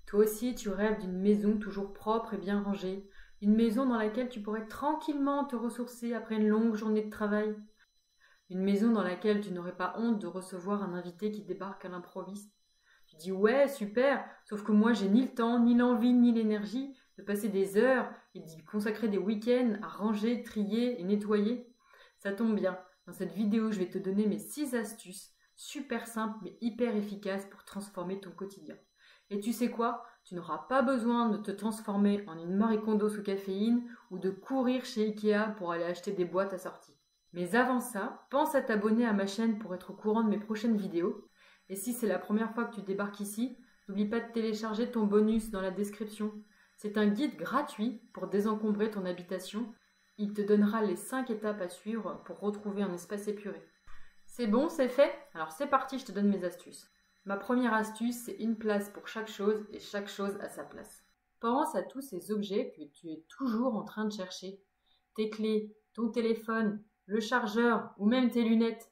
Toi aussi, tu rêves d'une maison toujours propre et bien rangée, une maison dans laquelle tu pourrais tranquillement te ressourcer après une longue journée de travail, une maison dans laquelle tu n'aurais pas honte de recevoir un invité qui débarque à l'improviste. Tu dis ouais, super, sauf que moi j'ai ni le temps, ni l'envie, ni l'énergie de passer des heures et d'y consacrer des week-ends à ranger, trier et nettoyer. Ça tombe bien, dans cette vidéo je vais te donner mes 6 astuces super simples mais hyper efficaces pour transformer ton quotidien. Et tu sais quoi? Tu n'auras pas besoin de te transformer en une Marie Kondo sous caféine ou de courir chez Ikea pour aller acheter des boîtes assorties. Mais avant ça, pense à t'abonner à ma chaîne pour être au courant de mes prochaines vidéos. Et si c'est la première fois que tu débarques ici, n'oublie pas de télécharger ton bonus dans la description. C'est un guide gratuit pour désencombrer ton habitation. Il te donnera les 5 étapes à suivre pour retrouver un espace épuré. C'est bon, c'est fait? Alors c'est parti, je te donne mes astuces. Ma première astuce, c'est une place pour chaque chose et chaque chose à sa place. Pense à tous ces objets que tu es toujours en train de chercher. Tes clés, ton téléphone, le chargeur ou même tes lunettes.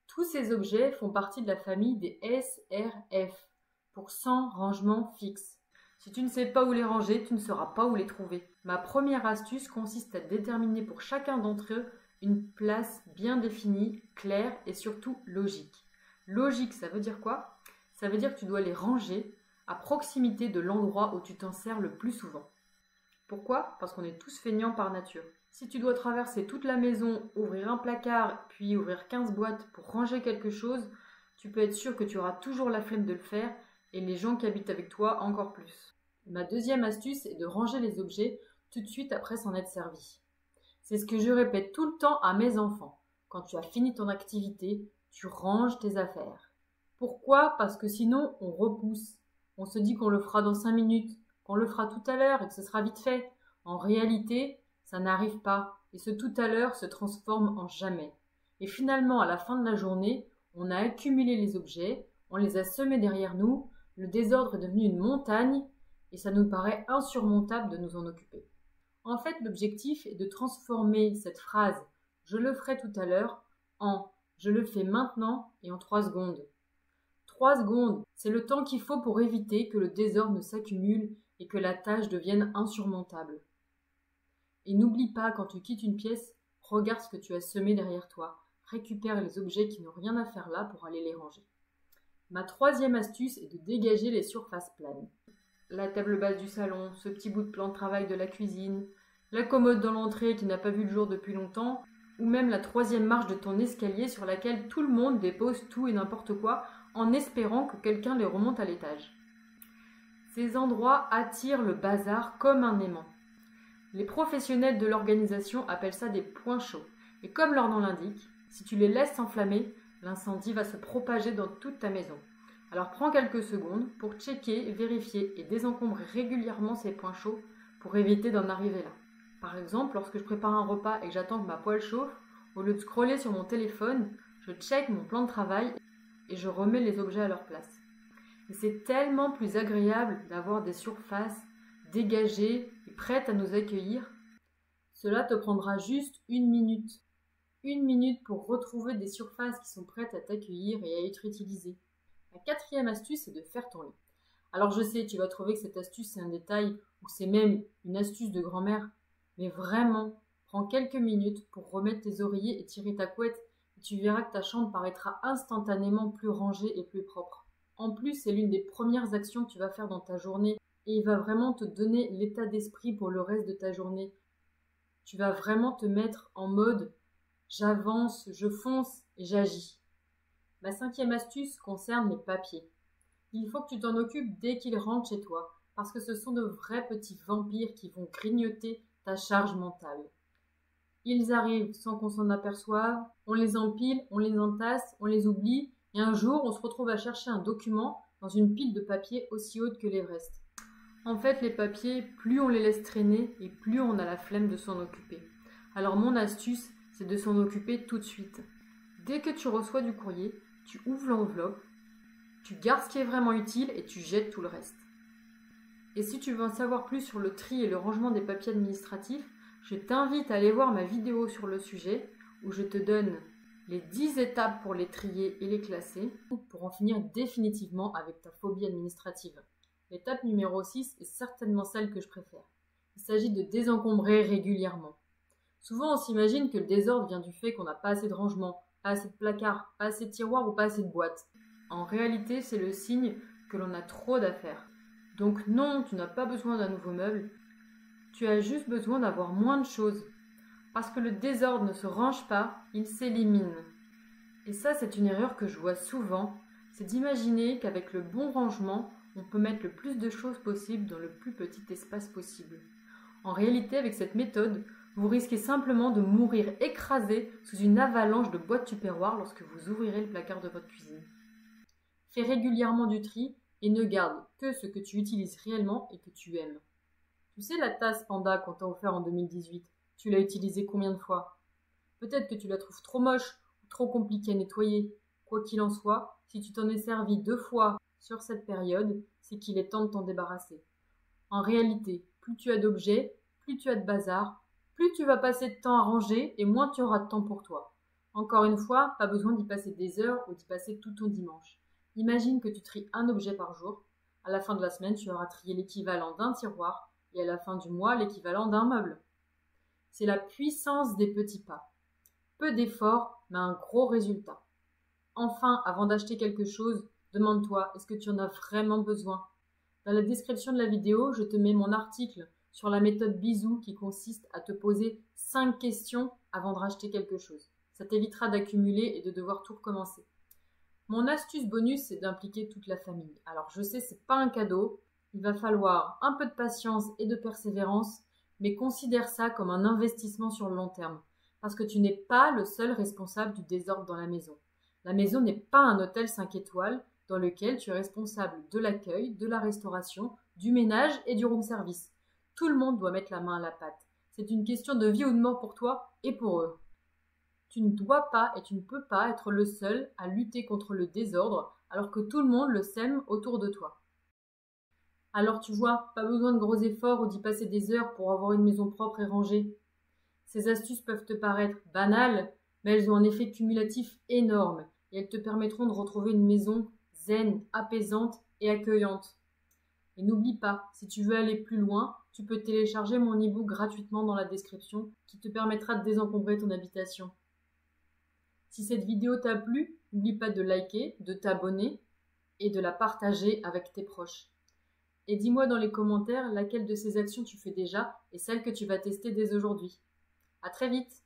Tous ces objets font partie de la famille des SRF, pour sans rangement fixe. Si tu ne sais pas où les ranger, tu ne sauras pas où les trouver. Ma première astuce consiste à déterminer pour chacun d'entre eux une place bien définie, claire et surtout logique. Logique, ça veut dire quoi? Ça veut dire que tu dois les ranger à proximité de l'endroit où tu t'en sers le plus souvent. Pourquoi? Parce qu'on est tous feignants par nature. Si tu dois traverser toute la maison, ouvrir un placard, puis ouvrir 15 boîtes pour ranger quelque chose, tu peux être sûr que tu auras toujours la flemme de le faire et les gens qui habitent avec toi encore plus. Ma deuxième astuce est de ranger les objets tout de suite après s'en être servi. C'est ce que je répète tout le temps à mes enfants. Quand tu as fini ton activité, tu ranges tes affaires. Pourquoi? Parce que sinon, on repousse. On se dit qu'on le fera dans 5 minutes, qu'on le fera tout à l'heure et que ce sera vite fait. En réalité, ça n'arrive pas et ce tout à l'heure se transforme en jamais. Et finalement, à la fin de la journée, on a accumulé les objets, on les a semés derrière nous, le désordre est devenu une montagne et ça nous paraît insurmontable de nous en occuper. En fait, l'objectif est de transformer cette phrase « je le ferai tout à l'heure » en « je le fais maintenant et en 3 secondes ». 3 secondes, c'est le temps qu'il faut pour éviter que le désordre ne s'accumule et que la tâche devienne insurmontable. Et n'oublie pas, quand tu quittes une pièce, regarde ce que tu as semé derrière toi. Récupère les objets qui n'ont rien à faire là pour aller les ranger. Ma troisième astuce est de dégager les surfaces planes. La table basse du salon, ce petit bout de plan de travail de la cuisine, la commode dans l'entrée qui n'a pas vu le jour depuis longtemps, ou même la 3e marche de ton escalier sur laquelle tout le monde dépose tout et n'importe quoi en espérant que quelqu'un les remonte à l'étage. Ces endroits attirent le bazar comme un aimant. Les professionnels de l'organisation appellent ça des points chauds. Et comme leur nom l'indique, si tu les laisses s'enflammer, l'incendie va se propager dans toute ta maison. Alors prends quelques secondes pour checker, vérifier et désencombrer régulièrement ces points chauds pour éviter d'en arriver là. Par exemple, lorsque je prépare un repas et que j'attends que ma poêle chauffe, au lieu de scroller sur mon téléphone, je check mon plan de travail et je remets les objets à leur place. Et c'est tellement plus agréable d'avoir des surfaces dégagées et prêtes à nous accueillir. Cela te prendra juste 1 minute. 1 minute pour retrouver des surfaces qui sont prêtes à t'accueillir et à être utilisées. La 4e astuce, c'est de faire ton lit. Alors je sais, tu vas trouver que cette astuce c'est un détail ou c'est même une astuce de grand-mère, mais vraiment, prends quelques minutes pour remettre tes oreillers et tirer ta couette et tu verras que ta chambre paraîtra instantanément plus rangée et plus propre. En plus, c'est l'une des premières actions que tu vas faire dans ta journée et il va vraiment te donner l'état d'esprit pour le reste de ta journée. Tu vas vraiment te mettre en mode « j'avance, je fonce et j'agis ». Ma 5e astuce concerne les papiers. Il faut que tu t'en occupes dès qu'ils rentrent chez toi, parce que ce sont de vrais petits vampires qui vont grignoter ta charge mentale. Ils arrivent sans qu'on s'en aperçoive, on les empile, on les entasse, on les oublie, et un jour on se retrouve à chercher un document dans une pile de papier aussi haute que l'Everest. En fait, les papiers, plus on les laisse traîner, et plus on a la flemme de s'en occuper. Alors mon astuce, c'est de s'en occuper tout de suite. Dès que tu reçois du courrier, tu ouvres l'enveloppe, tu gardes ce qui est vraiment utile et tu jettes tout le reste. Et si tu veux en savoir plus sur le tri et le rangement des papiers administratifs, je t'invite à aller voir ma vidéo sur le sujet où je te donne les 10 étapes pour les trier et les classer pour en finir définitivement avec ta phobie administrative. L'étape numéro 6 est certainement celle que je préfère. Il s'agit de désencombrer régulièrement. Souvent, on s'imagine que le désordre vient du fait qu'on n'a pas assez de rangement, pas assez de placards, pas assez de tiroirs ou pas assez de boîtes. En réalité, c'est le signe que l'on a trop d'affaires. Donc non, tu n'as pas besoin d'un nouveau meuble, tu as juste besoin d'avoir moins de choses. Parce que le désordre ne se range pas, il s'élimine. Et ça, c'est une erreur que je vois souvent, c'est d'imaginer qu'avec le bon rangement, on peut mettre le plus de choses possible dans le plus petit espace possible. En réalité, avec cette méthode, vous risquez simplement de mourir écrasé sous une avalanche de boîtes tupperware lorsque vous ouvrirez le placard de votre cuisine. Fais régulièrement du tri et ne garde que ce que tu utilises réellement et que tu aimes. Tu sais la tasse Panda qu'on t'a offert en 2018, tu l'as utilisée combien de fois? Peut-être que tu la trouves trop moche ou trop compliquée à nettoyer. Quoi qu'il en soit, si tu t'en es servi 2 fois sur cette période, c'est qu'il est temps de t'en débarrasser. En réalité, plus tu as d'objets, plus tu as de bazar, plus tu vas passer de temps à ranger et moins tu auras de temps pour toi. Encore une fois, pas besoin d'y passer des heures ou d'y passer tout ton dimanche. Imagine que tu tries un objet par jour. À la fin de la semaine, tu auras trié l'équivalent d'un tiroir et à la fin du mois, l'équivalent d'un meuble. C'est la puissance des petits pas. Peu d'efforts, mais un gros résultat. Enfin, avant d'acheter quelque chose, demande-toi, est-ce que tu en as vraiment besoin? Dans la description de la vidéo, je te mets mon article sur la méthode Bisou qui consiste à te poser 5 questions avant de racheter quelque chose. Ça t'évitera d'accumuler et de devoir tout recommencer. Mon astuce bonus, c'est d'impliquer toute la famille. Alors je sais, c'est pas un cadeau, il va falloir un peu de patience et de persévérance, mais considère ça comme un investissement sur le long terme, parce que tu n'es pas le seul responsable du désordre dans la maison. La maison n'est pas un hôtel 5 étoiles dans lequel tu es responsable de l'accueil, de la restauration, du ménage et du room service. Tout le monde doit mettre la main à la pâte. C'est une question de vie ou de mort pour toi et pour eux. Tu ne dois pas et tu ne peux pas être le seul à lutter contre le désordre alors que tout le monde le sème autour de toi. Alors tu vois, pas besoin de gros efforts ou d'y passer des heures pour avoir une maison propre et rangée. Ces astuces peuvent te paraître banales, mais elles ont un effet cumulatif énorme et elles te permettront de retrouver une maison zen, apaisante et accueillante. Et n'oublie pas, si tu veux aller plus loin, tu peux télécharger mon e-book gratuitement dans la description qui te permettra de désencombrer ton habitation. Si cette vidéo t'a plu, n'oublie pas de liker, de t'abonner et de la partager avec tes proches. Et dis-moi dans les commentaires laquelle de ces actions tu fais déjà et celle que tu vas tester dès aujourd'hui. À très vite!